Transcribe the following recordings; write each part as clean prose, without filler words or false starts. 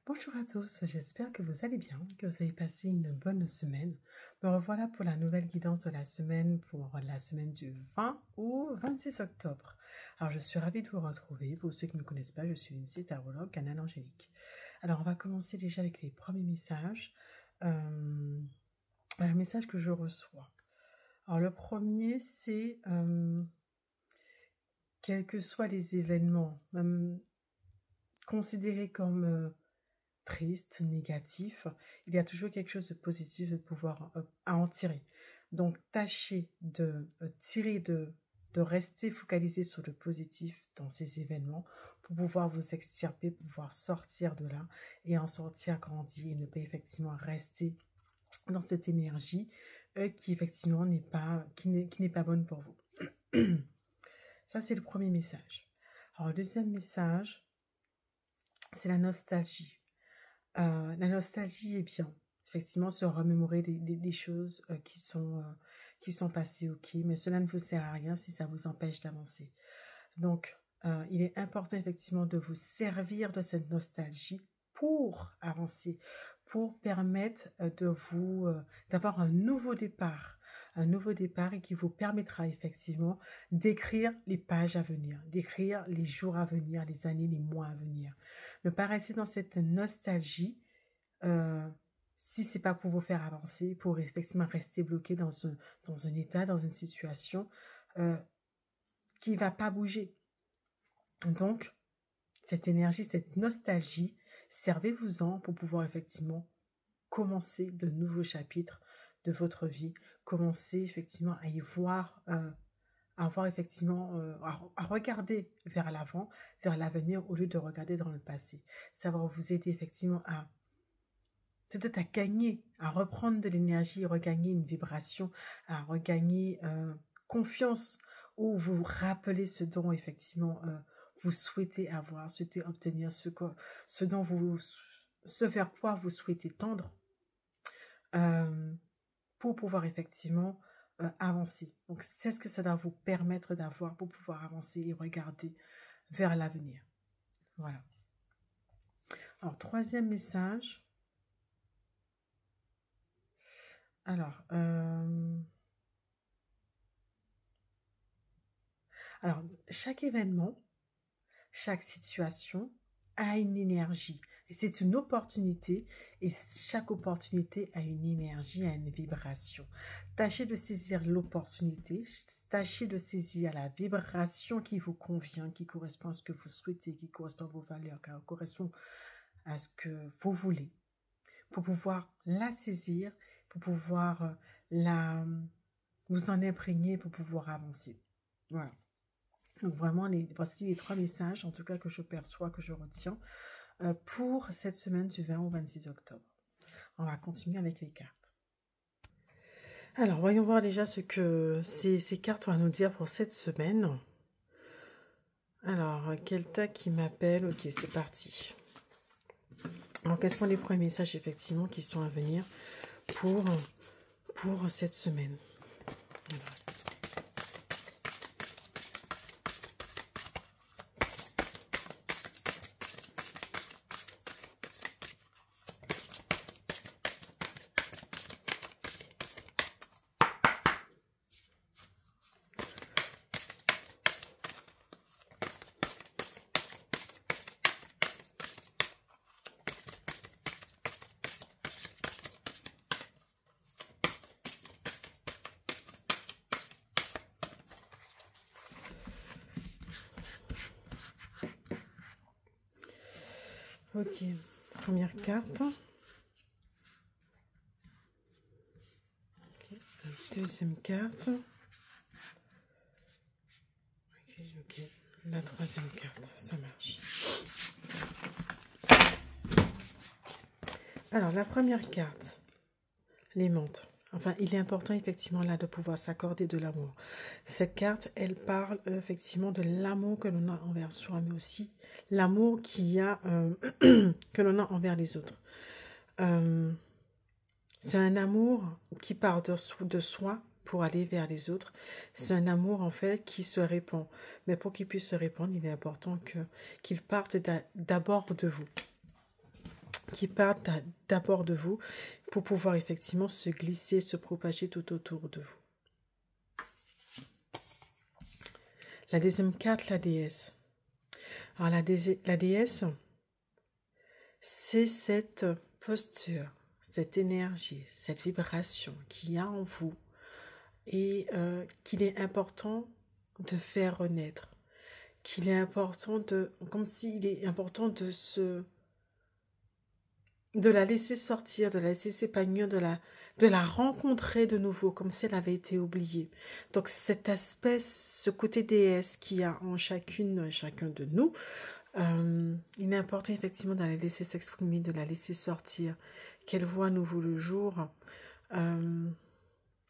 Bonjour à tous, j'espère que vous allez bien, que vous avez passé une bonne semaine. Me revoilà pour la nouvelle guidance de la semaine, pour la semaine du 20 au 26 octobre. Alors je suis ravie de vous retrouver. Pour ceux qui ne me connaissent pas, je suis une tarologue, Canal Angélique. Alors on va commencer déjà avec les premiers messages. Un message que je reçois. Alors le premier, c'est quels que soient les événements, même considérés comme triste, négatif, il y a toujours quelque chose de positif de pouvoir à en tirer. Donc, tâchez de de rester focalisé sur le positif dans ces événements pour pouvoir vous extirper, pour pouvoir sortir de là et en sortir grandi et ne pas effectivement rester dans cette énergie qui effectivement qui n'est pas bonne pour vous. Ça, c'est le premier message. Alors, le deuxième message, c'est la nostalgie. La nostalgie est bien. Effectivement, se remémorer des choses qui sont passées, ok, mais cela ne vous sert à rien si ça vous empêche d'avancer. Donc, il est important effectivement de vous servir de cette nostalgie pour avancer, pour permettre d'avoir un nouveau départ et qui vous permettra effectivement d'écrire les pages à venir, d'écrire les jours à venir, les années, les mois à venir. Ne pas rester dans cette nostalgie si c'est pas pour vous faire avancer, pour effectivement rester bloqué dans un état, dans une situation qui va pas bouger. Donc, cette énergie, cette nostalgie, servez-vous-en pour pouvoir effectivement commencer de nouveaux chapitres de votre vie, commencer effectivement à y voir, effectivement, à regarder vers l'avant, vers l'avenir au lieu de regarder dans le passé. Ça va vous aider effectivement à peut-être à gagner, à reprendre de l'énergie, regagner une vibration, à regagner confiance ou vous rappeler ce dont effectivement vous souhaitez avoir, souhaitez obtenir, ce vers quoi vous souhaitez tendre pour pouvoir effectivement avancer. Donc c'est ce que ça doit vous permettre d'avoir pour pouvoir avancer et regarder vers l'avenir. Voilà. Alors troisième message. Alors, chaque événement, chaque situation a une énergie. Et c'est une opportunité. Et chaque opportunité a une énergie, a une vibration. Tâchez de saisir l'opportunité. Tâchez de saisir la vibration qui vous convient, qui correspond à ce que vous souhaitez, qui correspond à vos valeurs, qui correspond à ce que vous voulez. Pour pouvoir la saisir, pour pouvoir vous en imprégner, pour pouvoir avancer. Voilà. Donc vraiment, voici les trois messages, en tout cas que je perçois, que je retiens, pour cette semaine du 20 au 26 octobre. On va continuer avec les cartes. Alors, voyons voir déjà ce que ces cartes ont à nous dire pour cette semaine. Alors, Kelta qui m'appelle. Ok, c'est parti. Alors, quels sont les premiers messages, effectivement, qui sont à venir pour cette semaine? Voilà. Ok, première carte. Okay. Deuxième carte. Ok. La troisième carte, ça marche. Alors, la première carte, l'aimante. Enfin, il est important effectivement là de pouvoir s'accorder de l'amour. Cette carte, elle parle effectivement de l'amour que l'on a envers soi, mais aussi l'amour que l'on a envers les autres. C'est un amour qui part de soi pour aller vers les autres. C'est un amour en fait qui se répand. Mais pour qu'il puisse se répandre, il est important qu'il parte d'abord de vous. qui partent d'abord de vous pour pouvoir effectivement se glisser, se propager tout autour de vous. La deuxième carte, la déesse. Alors la déesse, c'est cette posture, cette énergie, cette vibration qu'il y a en vous et qu'il est important de faire renaître, qu'il est important comme s'il est important de la laisser sortir, de la laisser s'épanouir, de la rencontrer de nouveau, comme si elle avait été oubliée. Donc cet aspect, ce côté déesse qu'il y a en chacun de nous, il est important effectivement de la laisser s'exprimer, de la laisser sortir, qu'elle voit à nouveau le jour,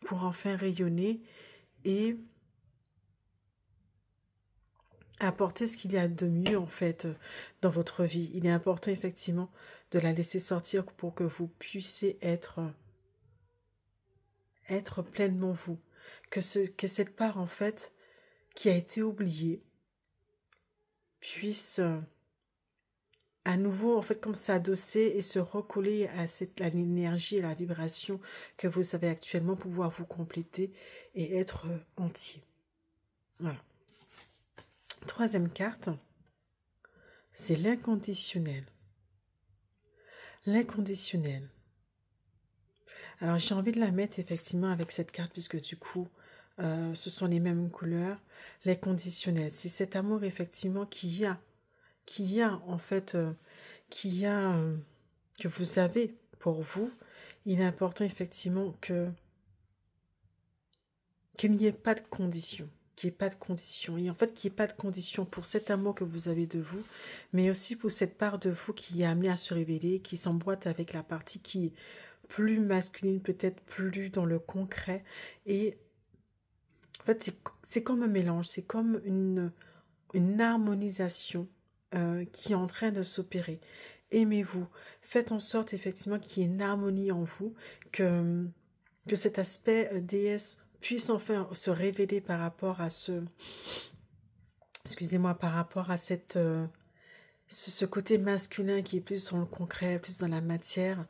pour enfin rayonner et apporter ce qu'il y a de mieux en fait dans votre vie. Il est important effectivement de la laisser sortir pour que vous puissiez être pleinement vous. Que cette part en fait qui a été oubliée puisse à nouveau en fait comme s'adosser et se recoller à l'énergie et la vibration que vous avez actuellement pour pouvoir vous compléter et être entier. Voilà. Troisième carte, c'est l'inconditionnel. L'inconditionnel. Alors j'ai envie de la mettre effectivement avec cette carte puisque du coup ce sont les mêmes couleurs. L'inconditionnel, c'est cet amour effectivement qu'il y a en fait, que vous avez pour vous. Il est important effectivement qu'il n'y ait pas de conditions. Qu'il n'y ait pas de conditions. Et en fait, qu'il n'y ait pas de conditions pour cet amour que vous avez de vous, mais aussi pour cette part de vous qui est amenée à se révéler, qui s'emboîte avec la partie qui est plus masculine, peut-être plus dans le concret. Et en fait, c'est comme un mélange, c'est comme une harmonisation qui est en train de s'opérer. Aimez-vous. Faites en sorte effectivement qu'il y ait une harmonie en vous, que cet aspect déesse puisse enfin se révéler par rapport à par rapport à ce côté masculin qui est plus dans le concret, plus dans la matière.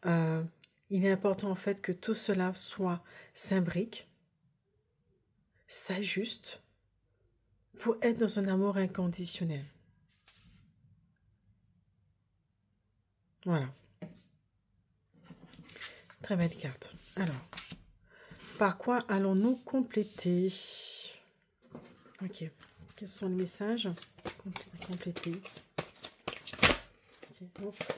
Il est important en fait que tout cela s'imbrique, s'ajuste pour être dans un amour inconditionnel. Voilà. Très belle carte. Alors, par quoi allons-nous compléter? Ok. Quels sont les messages? Compléter. Okay.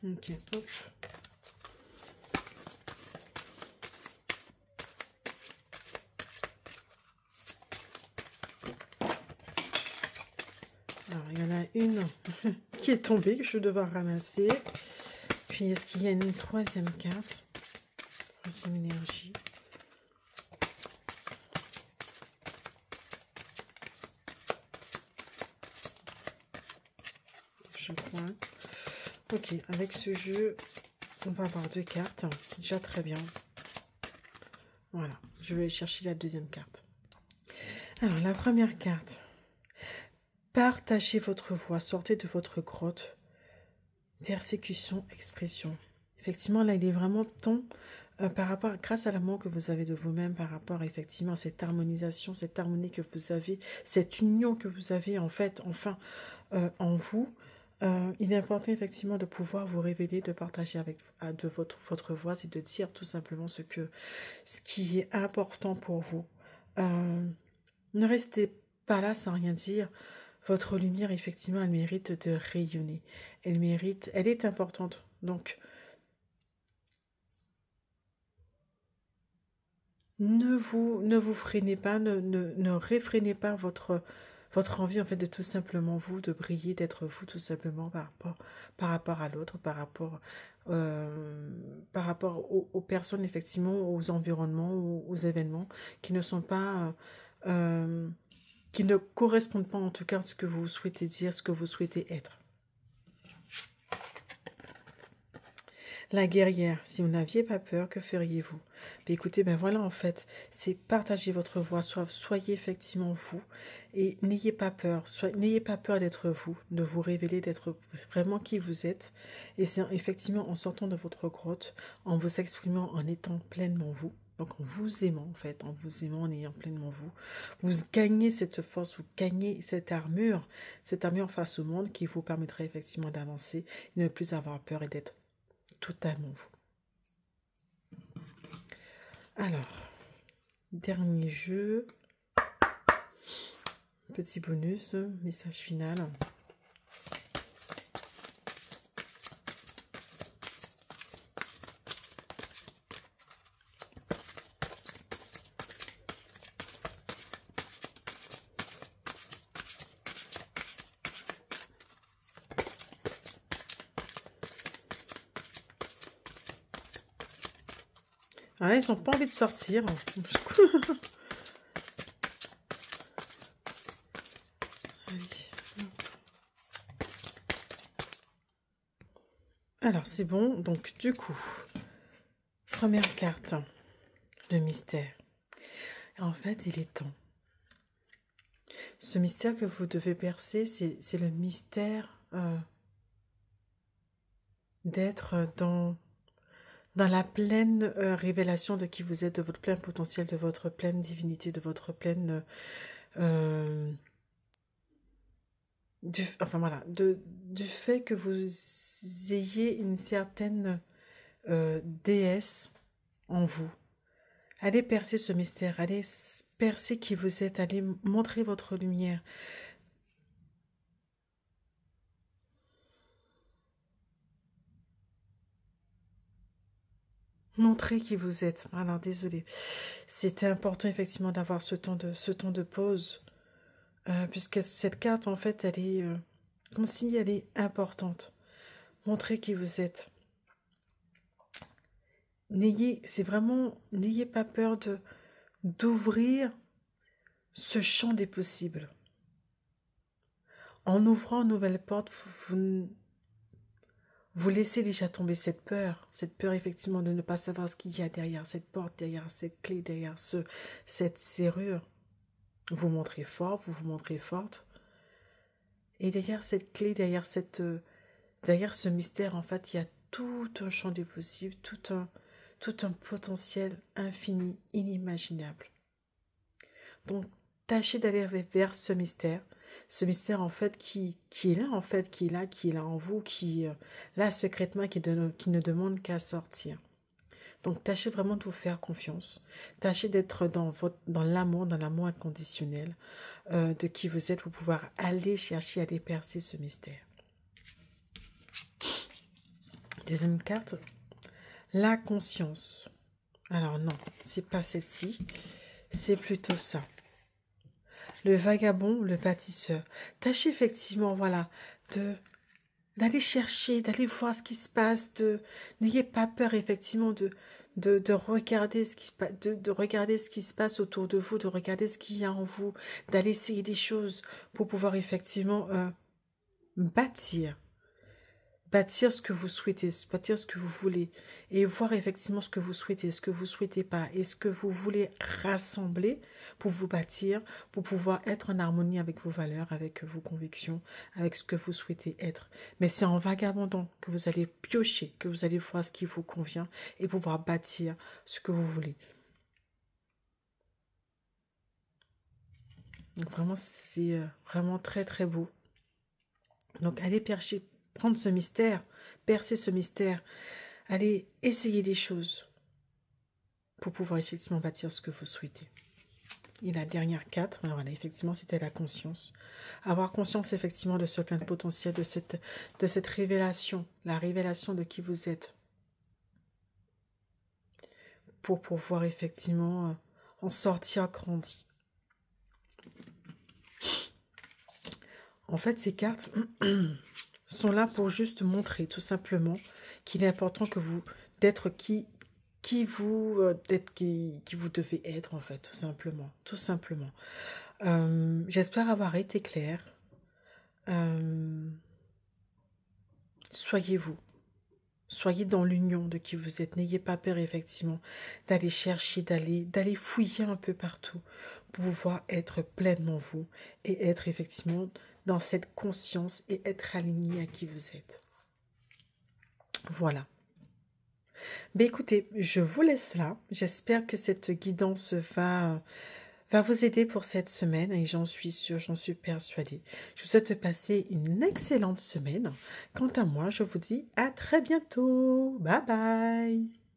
Ok, hop. Alors, il y en a une qui est tombée, que je vais devoir ramasser. Puis, est-ce qu'il y a une troisième carte? Troisième énergie. Je crois. Ok, avec ce jeu, on va avoir deux cartes. Déjà très bien. Voilà, je vais chercher la deuxième carte. Alors, la première carte. Partagez votre voix, sortez de votre grotte. Persécution, expression. Effectivement, là, il est vraiment temps, par rapport, grâce à l'amour que vous avez de vous-même, par rapport effectivement à cette harmonisation, cette harmonie que vous avez, cette union que vous avez en fait, enfin, en vous. Il est important effectivement de pouvoir vous révéler, de partager avec de votre voix et de dire tout simplement ce qui est important pour vous. Ne restez pas là sans rien dire. Votre lumière, effectivement, elle mérite de rayonner. Elle est importante. Donc, ne vous freinez pas, ne réfrénez pas votre envie, en fait, de tout simplement vous, de briller, d'être vous, tout simplement, par rapport à l'autre, par rapport aux personnes, effectivement, aux environnements, aux événements qui ne sont pas... qui ne correspondent pas en tout cas à ce que vous souhaitez dire, ce que vous souhaitez être. La guerrière, si vous n'aviez pas peur, que feriez-vous? Ben écoutez, ben voilà en fait, c'est partager votre voix, soyez effectivement vous et n'ayez pas peur d'être vous, de vous révéler, d'être vraiment qui vous êtes. Et c'est effectivement en sortant de votre grotte, en vous exprimant, en étant pleinement vous. Donc en vous aimant en fait, en vous aimant, en ayant pleinement vous, vous gagnez cette force, vous gagnez cette armure face au monde qui vous permettrait effectivement d'avancer, et ne plus avoir peur et d'être totalement vous. Alors, dernier jeu, petit bonus, message final. Alors là, ils n'ont pas envie de sortir. Alors, c'est bon. Donc, du coup, première carte, le mystère. En fait, il est temps. Ce mystère que vous devez percer, c'est le mystère d'être dans la pleine révélation de qui vous êtes, de votre plein potentiel, de votre pleine divinité, de votre pleine... enfin voilà, du fait que vous ayez une certaine déesse en vous. Allez percer ce mystère, allez percer qui vous êtes, allez montrer votre lumière. Montrez qui vous êtes. Alors, désolé. C'était important, effectivement, d'avoir ce temps de pause. Puisque cette carte, en fait, elle est comme si elle est importante. Montrez qui vous êtes. N'ayez pas peur d'ouvrir ce champ des possibles. En ouvrant une nouvelle porte, vous laissez déjà tomber cette peur effectivement de ne pas savoir ce qu'il y a derrière cette porte, derrière cette clé, derrière cette serrure. Vous montrez fort, vous vous montrez forte. Et derrière cette clé, derrière ce mystère, en fait, il y a tout un champ des possibles, tout un potentiel infini, inimaginable. Donc, tâchez d'aller vers ce mystère en fait qui est là, en fait, qui est là en vous, qui là secrètement, qui ne demande qu'à sortir. Donc, tâchez vraiment de vous faire confiance. Tâchez d'être dans l'amour inconditionnel de qui vous êtes pour pouvoir aller chercher, aller percer ce mystère. Deuxième carte, la conscience. Alors non, c'est pas celle-ci, c'est plutôt ça. Le vagabond, le bâtisseur. Tâchez effectivement, voilà, d'aller chercher, d'aller voir ce qui se passe, n'ayez pas peur effectivement de regarder de regarder ce qui se passe autour de vous, de regarder ce qu'il y a en vous, d'aller essayer des choses pour pouvoir effectivement bâtir ce que vous souhaitez, bâtir ce que vous voulez et voir effectivement ce que vous souhaitez, ce que vous souhaitez pas et ce que vous voulez rassembler pour vous bâtir, pour pouvoir être en harmonie avec vos valeurs, avec vos convictions, avec ce que vous souhaitez être. Mais c'est en vagabondant que vous allez piocher, que vous allez voir ce qui vous convient et pouvoir bâtir ce que vous voulez. Donc vraiment, c'est vraiment très très beau. Donc allez prendre ce mystère, percer ce mystère, allez essayer des choses pour pouvoir effectivement bâtir ce que vous souhaitez. Et la dernière 4, voilà, effectivement, c'était la conscience. Avoir conscience effectivement de ce plein de potentiel, de cette révélation, la révélation de qui vous êtes, pour pouvoir effectivement en sortir grandi. En fait, ces cartes sont là pour juste montrer tout simplement qu'il est important que d'être qui vous devez être en fait, tout simplement. J'espère avoir été claire. Soyez vous. Soyez dans l'union de qui vous êtes. N'ayez pas peur, effectivement, d'aller chercher, d'aller fouiller un peu partout pour pouvoir être pleinement vous et être effectivement dans cette conscience et être aligné à qui vous êtes. Voilà. Ben écoutez, je vous laisse là. J'espère que cette guidance va vous aider pour cette semaine et j'en suis sûre, j'en suis persuadée. Je vous souhaite de passer une excellente semaine. Quant à moi, je vous dis à très bientôt. Bye bye.